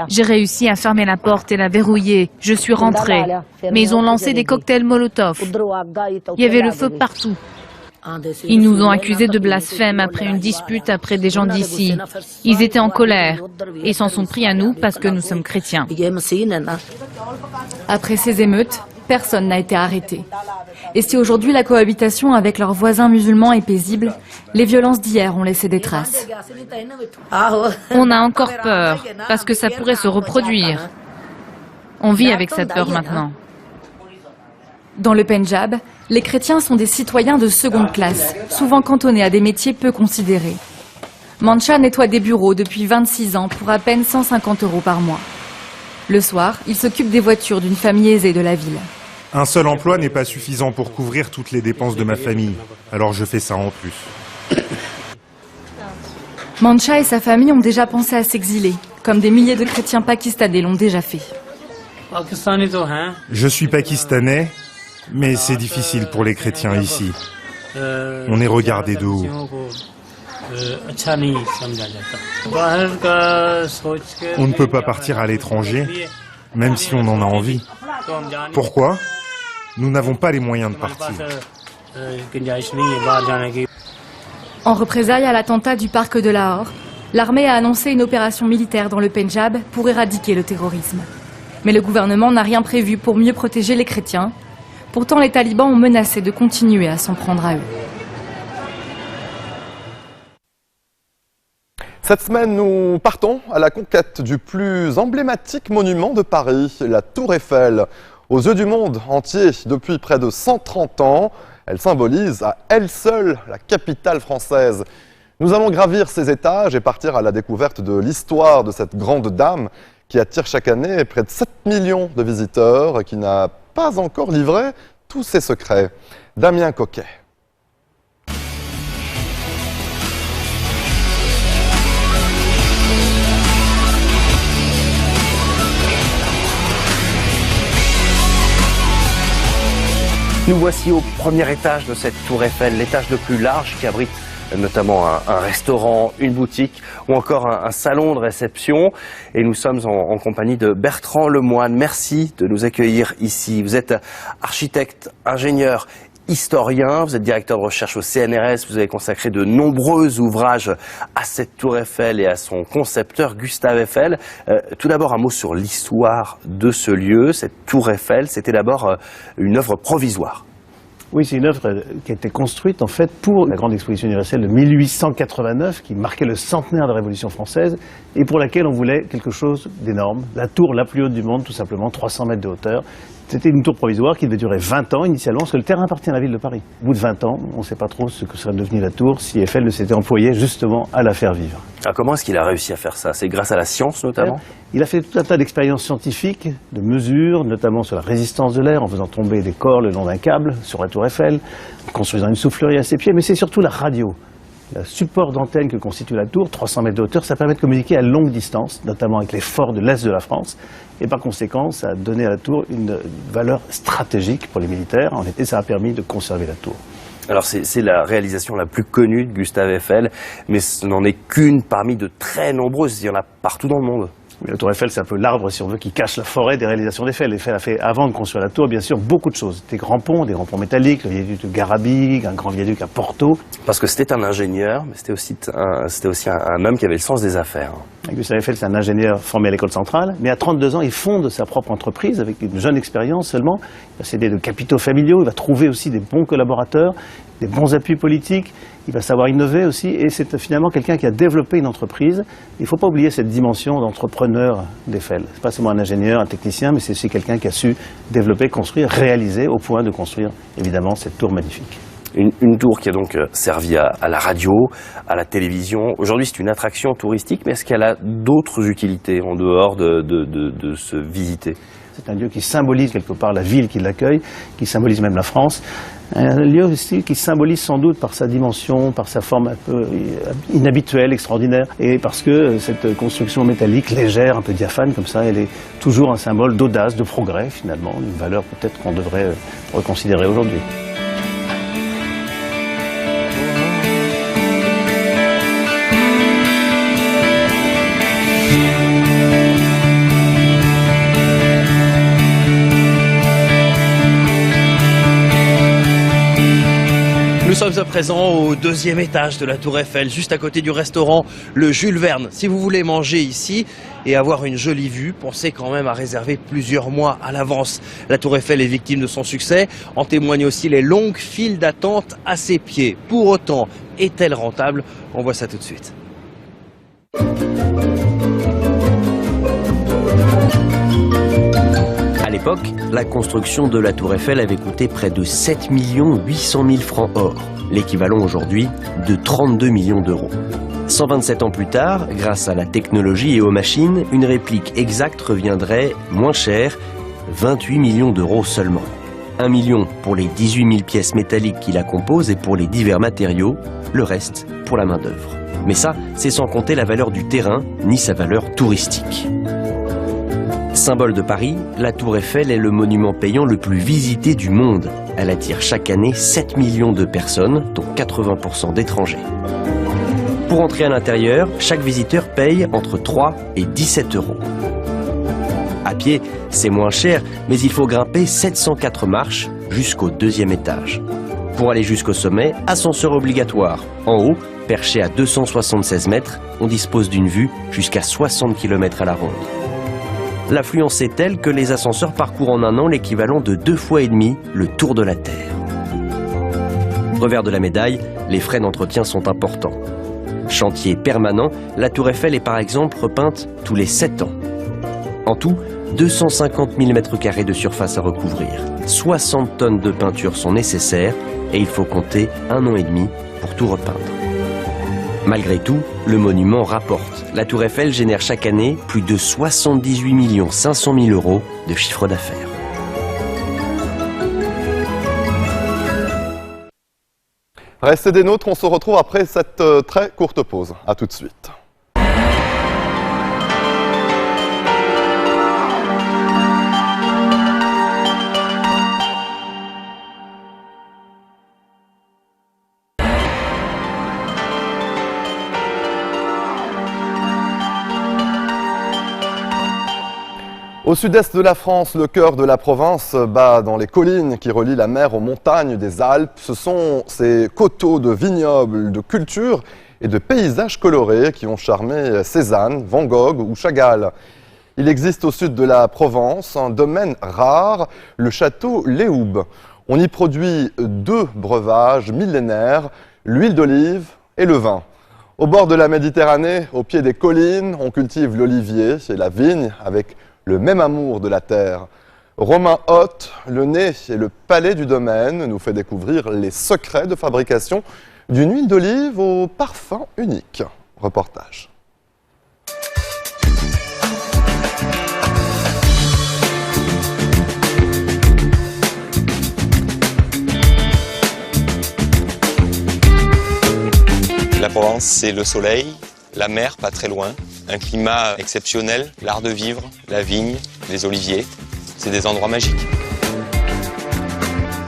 Speaker 4: J'ai réussi à fermer la porte et la verrouiller. Je suis rentrée. Mais ils ont lancé des cocktails Molotov. Il y avait le feu partout. Ils nous ont accusés de blasphème après une dispute après des gens d'ici. Ils étaient en colère et s'en sont pris à nous parce que nous sommes chrétiens.
Speaker 20: Après ces émeutes, personne n'a été arrêté. Et si aujourd'hui la cohabitation avec leurs voisins musulmans est paisible, les violences d'hier ont laissé des traces.
Speaker 4: On a encore peur parce que ça pourrait se reproduire. On vit avec cette peur maintenant.
Speaker 20: Dans le Pendjab, les chrétiens sont des citoyens de seconde classe, souvent cantonnés à des métiers peu considérés. Mancha nettoie des bureaux depuis 26 ans pour à peine 150 € par mois. Le soir, il s'occupe des voitures d'une famille aisée de la ville.
Speaker 22: Un seul emploi n'est pas suffisant pour couvrir toutes les dépenses de ma famille, alors je fais ça en plus.
Speaker 20: Mancha et sa famille ont déjà pensé à s'exiler, comme des milliers de chrétiens pakistanais l'ont déjà fait.
Speaker 22: Je suis pakistanais, mais c'est difficile pour les chrétiens ici. On est regardé de haut. On ne peut pas partir à l'étranger, même si on en a envie. Pourquoi ? Nous n'avons pas les moyens de partir.
Speaker 20: En représailles à l'attentat du parc de Lahore, l'armée a annoncé une opération militaire dans le Pendjab pour éradiquer le terrorisme. Mais le gouvernement n'a rien prévu pour mieux protéger les chrétiens. Pourtant, les talibans ont menacé de continuer à s'en prendre à eux.
Speaker 1: Cette semaine, nous partons à la conquête du plus emblématique monument de Paris, la Tour Eiffel. Aux yeux du monde entier, depuis près de 130 ans, elle symbolise à elle seule la capitale française. Nous allons gravir ses étages et partir à la découverte de l'histoire de cette grande dame qui attire chaque année près de 7 millions de visiteurs et qui n'a pas encore livré tous ses secrets. Damien Coquet.
Speaker 6: Nous voici au premier étage de cette tour Eiffel, l'étage le plus large qui abrite notamment un restaurant, une boutique ou encore un salon de réception. Et nous sommes en compagnie de Bertrand Lemoine. Merci de nous accueillir ici. Vous êtes architecte, ingénieur, historien, vous êtes directeur de recherche au CNRS, vous avez consacré de nombreux ouvrages à cette tour Eiffel et à son concepteur Gustave Eiffel. Tout d'abord un mot sur l'histoire de ce lieu. Cette tour Eiffel, c'était d'abord une œuvre provisoire.
Speaker 23: Oui, c'est une œuvre qui a été construite en fait pour la grande exposition universelle de 1889 qui marquait le centenaire de la Révolution française et pour laquelle on voulait quelque chose d'énorme. La tour la plus haute du monde, tout simplement, 300 mètres de hauteur. C'était une tour provisoire qui devait durer 20 ans initialement, parce que le terrain appartient à la ville de Paris. Au bout de 20 ans, on ne sait pas trop ce que serait devenue la tour si Eiffel ne s'était employé justement à la faire vivre.
Speaker 6: Alors comment est-ce qu'il a réussi à faire ça? C'est grâce à la science notamment?
Speaker 23: Il a fait tout un tas d'expériences scientifiques, de mesures, notamment sur la résistance de l'air, en faisant tomber des corps le long d'un câble sur la tour Eiffel, en construisant une soufflerie à ses pieds, mais c'est surtout la radio. Le support d'antenne que constitue la tour, 300 mètres de hauteur, ça permet de communiquer à longue distance, notamment avec les forts de l'Est de la France. Et par conséquent, ça a donné à la tour une valeur stratégique pour les militaires. En été, ça a permis de conserver la tour.
Speaker 6: Alors c'est la réalisation la plus connue de Gustave Eiffel, mais ce n'en est qu'une parmi de très nombreuses. Il y en a partout dans le monde.
Speaker 23: Oui, la tour Eiffel, c'est un peu l'arbre, si on veut, qui cache la forêt des réalisations d'Eiffel. Eiffel a fait, avant de construire la tour, bien sûr, beaucoup de choses. Des grands ponts métalliques, le viaduc de Garabig, un grand viaduc à Porto.
Speaker 6: Parce que c'était un ingénieur, mais c'était aussi un homme qui avait le sens des affaires.
Speaker 23: Gustave Eiffel, c'est un ingénieur formé à l'école centrale, mais à 32 ans, il fonde sa propre entreprise avec une jeune expérience seulement. Il va s'aider de capitaux familiaux, il va trouver aussi des bons collaborateurs, des bons appuis politiques. Il va savoir innover aussi, et c'est finalement quelqu'un qui a développé une entreprise. Il ne faut pas oublier cette dimension d'entrepreneur d'Eiffel. Ce n'est pas seulement un ingénieur, un technicien, mais c'est aussi quelqu'un qui a su développer, construire, réaliser, au point de construire, évidemment, cette tour magnifique.
Speaker 6: Une tour qui a donc servi à la radio, à la télévision. Aujourd'hui, c'est une attraction touristique, mais est-ce qu'elle a d'autres utilités en dehors de se visiter?
Speaker 23: C'est un lieu qui symbolise quelque part la ville qui l'accueille, qui symbolise même la France. Un lieu aussi qui symbolise sans doute par sa dimension, par sa forme un peu inhabituelle, extraordinaire, et parce que cette construction métallique, légère, un peu diaphane comme ça, elle est toujours un symbole d'audace, de progrès finalement, une valeur peut-être qu'on devrait reconsidérer aujourd'hui.
Speaker 6: Nous sommes à présent au deuxième étage de la Tour Eiffel, juste à côté du restaurant Le Jules Verne. Si vous voulez manger ici et avoir une jolie vue, pensez quand même à réserver plusieurs mois à l'avance. La Tour Eiffel est victime de son succès. En témoignent aussi les longues files d'attente à ses pieds. Pour autant, est-elle rentable? On voit ça tout de suite. À l'époque, la construction de la Tour Eiffel avait coûté près de 7 800 000 francs or, l'équivalent aujourd'hui de 32 millions d'euros. 127 ans plus tard, grâce à la technologie et aux machines, une réplique exacte reviendrait moins cher, 28 millions d'euros seulement. 1 million pour les 18 000 pièces métalliques qui la composent et pour les divers matériaux, le reste pour la main-d'œuvre. Mais ça, c'est sans compter la valeur du terrain, ni sa valeur touristique. Symbole de Paris, la Tour Eiffel est le monument payant le plus visité du monde. Elle attire chaque année 7 millions de personnes, dont 80% d'étrangers. Pour entrer à l'intérieur, chaque visiteur paye entre 3 et 17 euros. À pied, c'est moins cher, mais il faut grimper 704 marches jusqu'au deuxième étage. Pour aller jusqu'au sommet, ascenseur obligatoire. En haut, perché à 276 mètres, on dispose d'une vue jusqu'à 60 km à la ronde. L'affluence est telle que les ascenseurs parcourent en un an l'équivalent de 2,5 fois le tour de la Terre. Revers de la médaille, les frais d'entretien sont importants. Chantier permanent, la Tour Eiffel est par exemple repeinte tous les 7 ans. En tout, 250 000 m² de surface à recouvrir. 60 tonnes de peinture sont nécessaires et il faut compter 1 an et demi pour tout repeindre. Malgré tout, le monument rapporte. La Tour Eiffel génère chaque année plus de 78 500 000 euros de chiffre d'affaires.
Speaker 1: Restez des nôtres, on se retrouve après cette très courte pause. A tout de suite. Au sud-est de la France, le cœur de la province bat dans les collines qui relient la mer aux montagnes des Alpes. Ce sont ces coteaux de vignobles, de cultures et de paysages colorés qui ont charmé Cézanne, Van Gogh ou Chagall. Il existe au sud de la Provence un domaine rare, le château Léoube. On y produit 2 breuvages millénaires, l'huile d'olive et le vin. Au bord de la Méditerranée, au pied des collines, on cultive l'olivier et la vigne avec le même amour de la terre. Romain Hoth, le nez et le palais du domaine, nous fait découvrir les secrets de fabrication d'une huile d'olive au parfum unique. Reportage.
Speaker 5: La Provence, c'est le soleil, la mer pas très loin, un climat exceptionnel, l'art de vivre, la vigne, les oliviers, c'est des endroits magiques.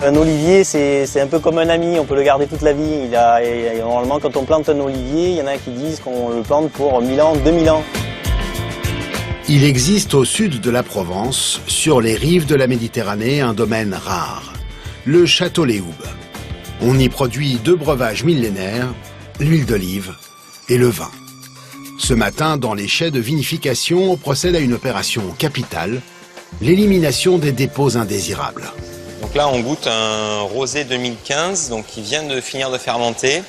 Speaker 7: Un olivier, c'est un peu comme un ami, on peut le garder toute la vie. Normalement, quand on plante un olivier, il y en a qui disent qu'on le plante pour 1000 ans, 2000 ans.
Speaker 9: Il existe au sud de la Provence, sur les rives de la Méditerranée, un domaine rare, le château Léoube. On y produit 2 breuvages millénaires, l'huile d'olive et le vin. Ce matin, dans les chais de vinification, on procède à une opération capitale, l'élimination des dépôts indésirables.
Speaker 5: Donc là, on goûte un rosé 2015, donc qui vient de finir de fermenter.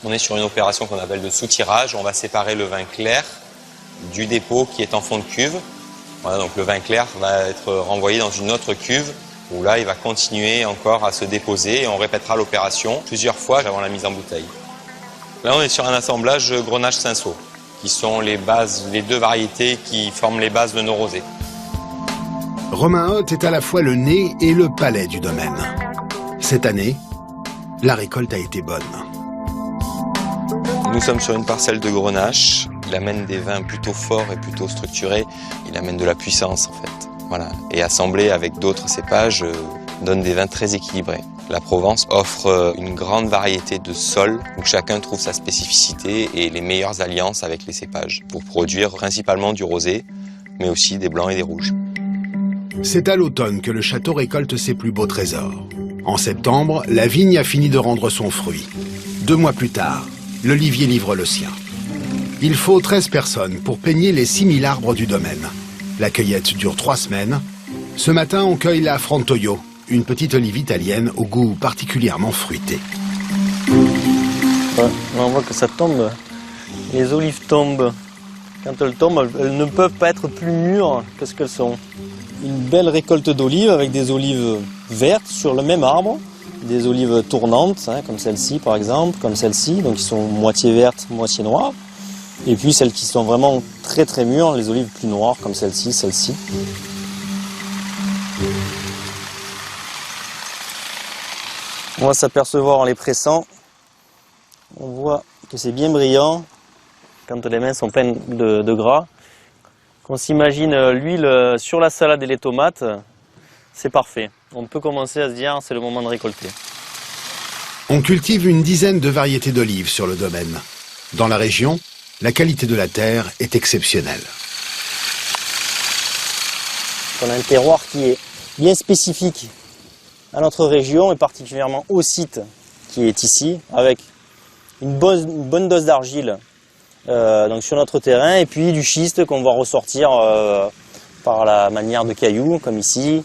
Speaker 5: On est sur une opération qu'on appelle de soutirage. On va séparer le vin clair du dépôt qui est en fond de cuve. Voilà, donc le vin clair va être renvoyé dans une autre cuve où là il va continuer encore à se déposer et on répétera l'opération plusieurs fois avant la mise en bouteille. Là on est sur un assemblage Grenache-Cinsault, qui sont les deux variétés qui forment les bases de nos rosés.
Speaker 9: Romain Hotte est à la fois le nez et le palais du domaine. Cette année, la récolte a été bonne.
Speaker 5: Nous sommes sur une parcelle de Grenache. Il amène des vins plutôt forts et plutôt structurés. Il amène de la puissance en fait. Voilà. Et assemblé avec d'autres cépages donne des vins très équilibrés. La Provence offre une grande variété de sols où chacun trouve sa spécificité et les meilleures alliances avec les cépages pour produire principalement du rosé, mais aussi des blancs et des rouges.
Speaker 9: C'est à l'automne que le château récolte ses plus beaux trésors. En septembre, la vigne a fini de rendre son fruit. 2 mois plus tard, l'olivier livre le sien. Il faut 13 personnes pour peigner les 6000 arbres du domaine. La cueillette dure 3 semaines. Ce matin, on cueille la Frantoio, une petite olive italienne au goût particulièrement fruité.
Speaker 7: Ouais, on voit que ça tombe. Les olives tombent. Quand elles tombent, elles ne peuvent pas être plus mûres que ce qu'elles sont. Une belle récolte d'olives avec des olives vertes sur le même arbre. Des olives tournantes, hein, comme celle-ci par exemple, comme celle-ci, donc qui sont moitié vertes, moitié noires. Et puis celles qui sont vraiment très très mûres, les olives plus noires, comme celle-ci, celle-ci. On va s'apercevoir en les pressant, on voit que c'est bien brillant quand les mains sont pleines de gras. Qu'on s'imagine l'huile sur la salade et les tomates, c'est parfait. On peut commencer à se dire c'est le moment de récolter.
Speaker 9: On cultive une dizaine de variétés d'olives sur le domaine. Dans la région, la qualité de la terre est exceptionnelle.
Speaker 7: On a un terroir qui est bien spécifique à notre région et particulièrement au site qui est ici, avec une bonne dose d'argile donc sur notre terrain et puis du schiste qu'on va ressortir par la manière de cailloux comme ici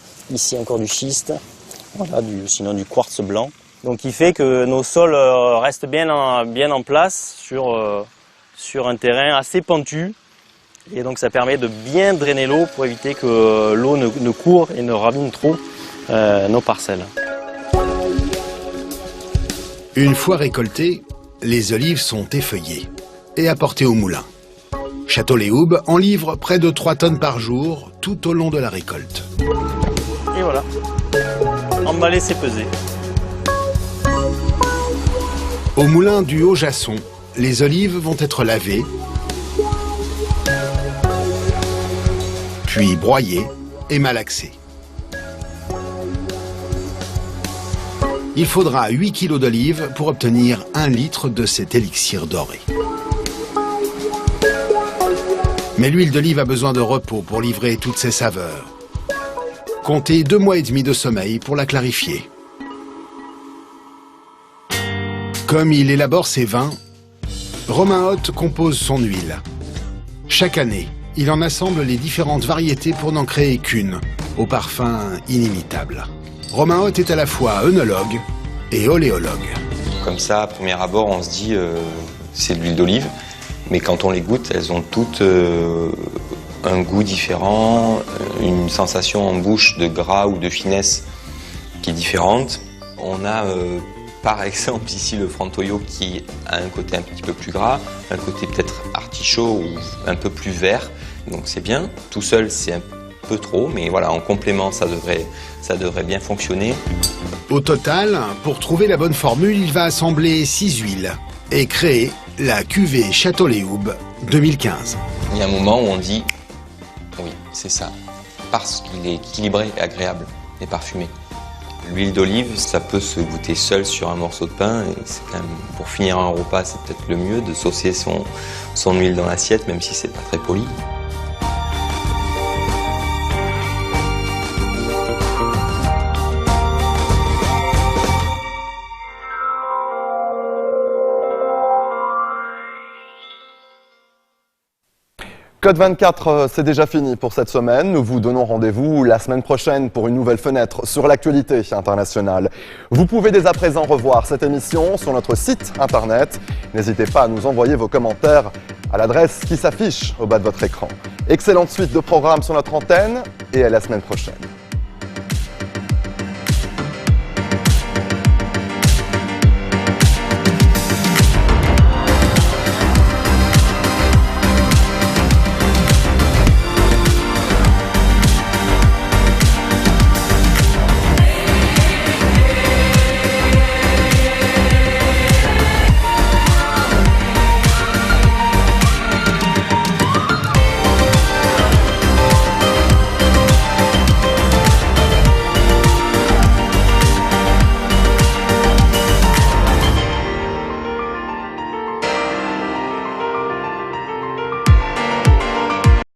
Speaker 7: encore du schiste, voilà, sinon du quartz blanc. Donc qui fait que nos sols restent bien en place sur un terrain assez pentu et donc ça permet de bien drainer l'eau pour éviter que l'eau ne court et ne ravine trop nos parcelles.
Speaker 9: Une fois récoltées, les olives sont effeuillées et apportées au moulin. Château-les-Houbes en livre près de 3 tonnes par jour tout au long de la récolte.
Speaker 7: Et voilà, emballer c'est peser.
Speaker 9: Au moulin du Haut-Jasson, les olives vont être lavées, puis broyées et malaxées. Il faudra 8 kg d'olives pour obtenir 1 litre de cet élixir doré. Mais l'huile d'olive a besoin de repos pour livrer toutes ses saveurs. Comptez 2 mois et demi de sommeil pour la clarifier. Comme il élabore ses vins, Romain Hotte compose son huile. Chaque année, il en assemble les différentes variétés pour n'en créer qu'une, au parfum inimitable. Romain Hotte est à la fois œnologue et oléologue.
Speaker 5: Comme ça, à premier abord, on se dit c'est de l'huile d'olive, mais quand on les goûte, elles ont toutes un goût différent, une sensation en bouche de gras ou de finesse qui est différente. On a par exemple ici le Frantoio qui a un côté un petit peu plus gras, un côté peut-être artichaut ou un peu plus vert, donc c'est bien. Tout seul c'est un peu trop, mais voilà, en complément ça devrait bien fonctionner.
Speaker 9: Au total, pour trouver la bonne formule, il va assembler 6 huiles et créer la cuvée Château-les-Houbes 2015.
Speaker 5: Il y a un moment où on dit oui, c'est ça, parce qu'il est équilibré et agréable et parfumé. L'huile d'olive, ça peut se goûter seul sur un morceau de pain et c'est quand même, pour finir un repas, c'est peut-être le mieux de saucer son huile dans l'assiette, même si c'est pas très poli.
Speaker 1: Code 24, c'est déjà fini pour cette semaine. Nous vous donnons rendez-vous la semaine prochaine pour une nouvelle fenêtre sur l'actualité internationale. Vous pouvez dès à présent revoir cette émission sur notre site internet. N'hésitez pas à nous envoyer vos commentaires à l'adresse qui s'affiche au bas de votre écran. Excellente suite de programmes sur notre antenne et à la semaine prochaine.